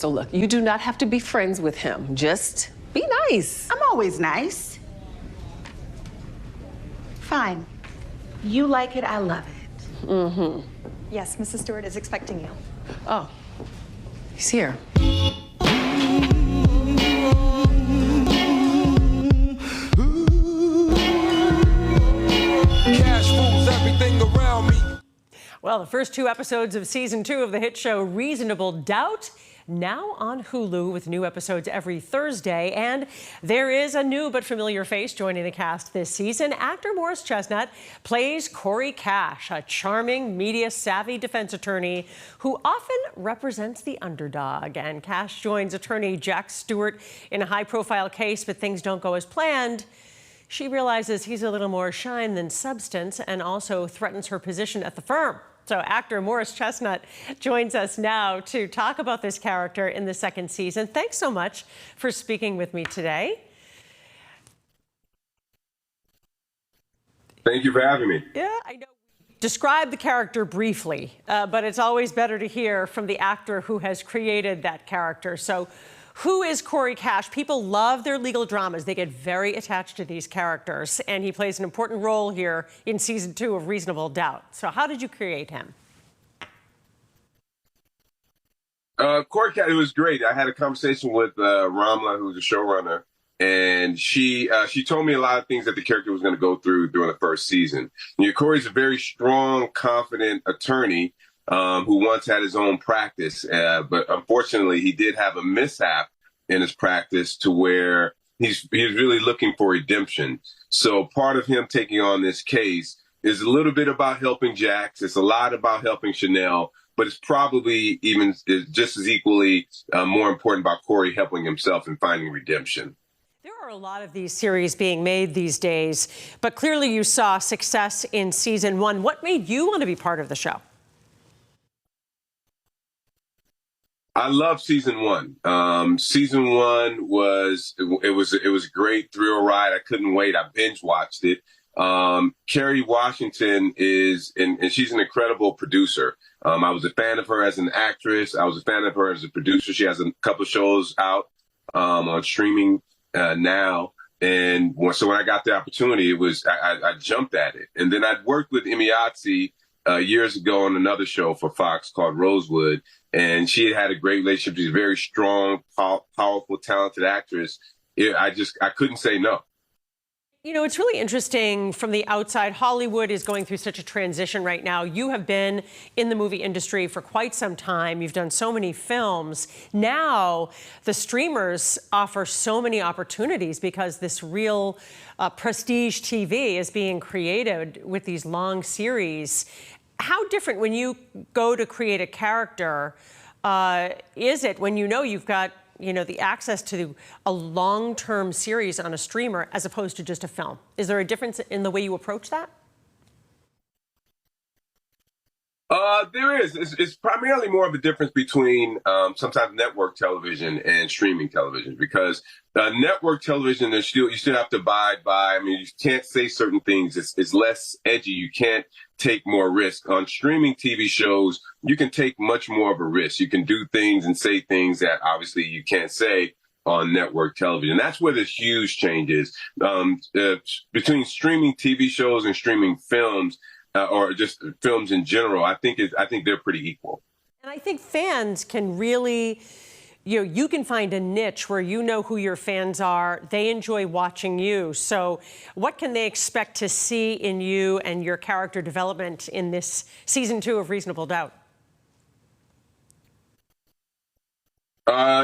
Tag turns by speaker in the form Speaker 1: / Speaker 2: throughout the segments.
Speaker 1: So look, you do not have to be friends with him. Just be nice.
Speaker 2: I'm always nice. Fine. You like it, I love it.
Speaker 1: Mm-hmm.
Speaker 3: Yes, Mrs. Stewart is expecting you.
Speaker 1: Oh, he's here.
Speaker 4: Cash rules everything around me.
Speaker 5: Well, the first 2 episodes of season 2 of the hit show Reasonable Doubt, now on Hulu with new episodes every Thursday. And there is a new but familiar face joining the cast this season. Actor Morris Chestnut plays Corey Cash, a charming, media-savvy defense attorney who often represents the underdog. And Cash joins attorney Jack Stewart in a high-profile case, but things don't go as planned. She realizes he's a little more shine than substance and also threatens her position at the firm. So actor Morris Chestnut joins us now to talk about this character in the 2nd season. Thanks so much for speaking with me today.
Speaker 6: Thank you for having me.
Speaker 5: Yeah, I know. Describe the character briefly, but it's always better to hear from the actor who has created that character. So who is Corey Cash? People love their legal dramas. They get very attached to these characters, and he plays an important role here in season 2 of Reasonable Doubt. So how did you create him?
Speaker 6: Corey Cash, it was great. I had a conversation with Ramla, who's the showrunner, and she told me a lot of things that the character was going to go through during the 1st season. Corey's a very strong, confident attorney who once had his own practice, but unfortunately he did have a mishap in his practice to where he's really looking for redemption. So part of him taking on this case is a little bit about helping Jax. It's a lot about helping Chanel, but it's probably even just as equally more important about Corey helping himself and finding redemption.
Speaker 5: There are a lot of these series being made these days, but clearly you saw success in season 1. What made you want to be part of the show?
Speaker 6: I love season 1. Season 1 was a great thrill ride. I couldn't wait. I binge watched it. Kerry Washington and she's an incredible producer. I was a fan of her as an actress. I was a fan of her as a producer. She has a couple of shows out on streaming now. And so when I got the opportunity, I jumped at it. And then I'd worked with Imiazzi years ago on another show for Fox called Rosewood. And she had a great relationship. She's a very strong, powerful, talented actress. I couldn't say no.
Speaker 5: You know, it's really interesting from the outside. Hollywood is going through such a transition right now. You have been in the movie industry for quite some time. You've done so many films. Now, the streamers offer so many opportunities because this real prestige TV is being created with these long series. How different when you go to create a character is it when you know you've got the access to a long-term series on a streamer as opposed to just a film? Is there a difference in the way you approach that?
Speaker 6: There is. It's primarily more of a difference between sometimes network television and streaming television, because network television, you still have to abide by. I mean, you can't say certain things. It's less edgy. You can't take more risk. On streaming TV shows, you can take much more of a risk. You can do things and say things that obviously you can't say on network television. That's where the huge change is between streaming TV shows and streaming films. Or just films in general. I think they're pretty equal.
Speaker 5: And I think fans can really, you can find a niche where you know who your fans are. They enjoy watching you. So what can they expect to see in you and your character development in this season 2 of Reasonable Doubt?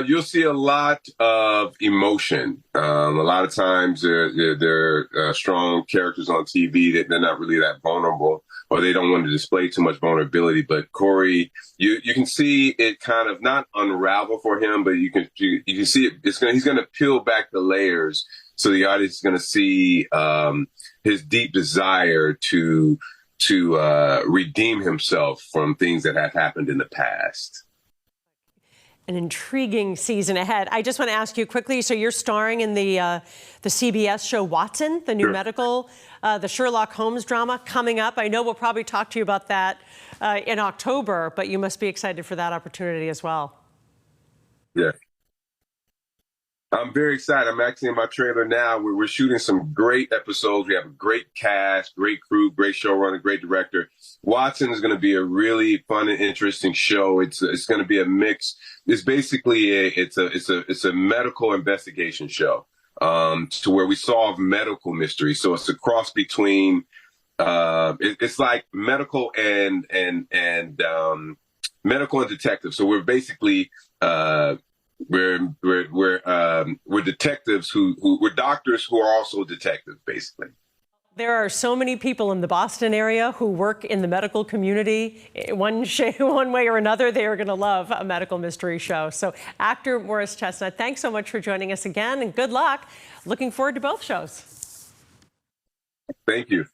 Speaker 6: You'll see a lot of emotion. A lot of times they're strong characters on TV that they're not really that vulnerable, or they don't want to display too much vulnerability. But Corey, you can see it kind of not unravel for him, but you can see it. He's going to peel back the layers, so the audience is going to see his deep desire to redeem himself from things that have happened in the past.
Speaker 5: An intriguing season ahead. I just want to ask you quickly, so you're starring in the CBS show Watson, the new medical, the Sherlock Holmes drama coming up. I know we'll probably talk to you about that in October, but you must be excited for that opportunity as well.
Speaker 6: Yeah. I'm very excited. I'm actually in my trailer now. We're shooting some great episodes. We have a great cast, great crew, great showrunner, great director. Watson is going to be a really fun and interesting show. It's going to be a mix. It's basically it's a medical investigation show, to where we solve medical mysteries. So it's a cross between it's like medical and medical and detective. So we're basically we're detectives we're doctors who are also detectives, basically.
Speaker 5: There are so many people in the Boston area who work in the medical community. One way or another, they are going to love a medical mystery show. So actor Morris Chestnut, thanks so much for joining us again, and good luck. Looking forward to both shows.
Speaker 6: Thank you.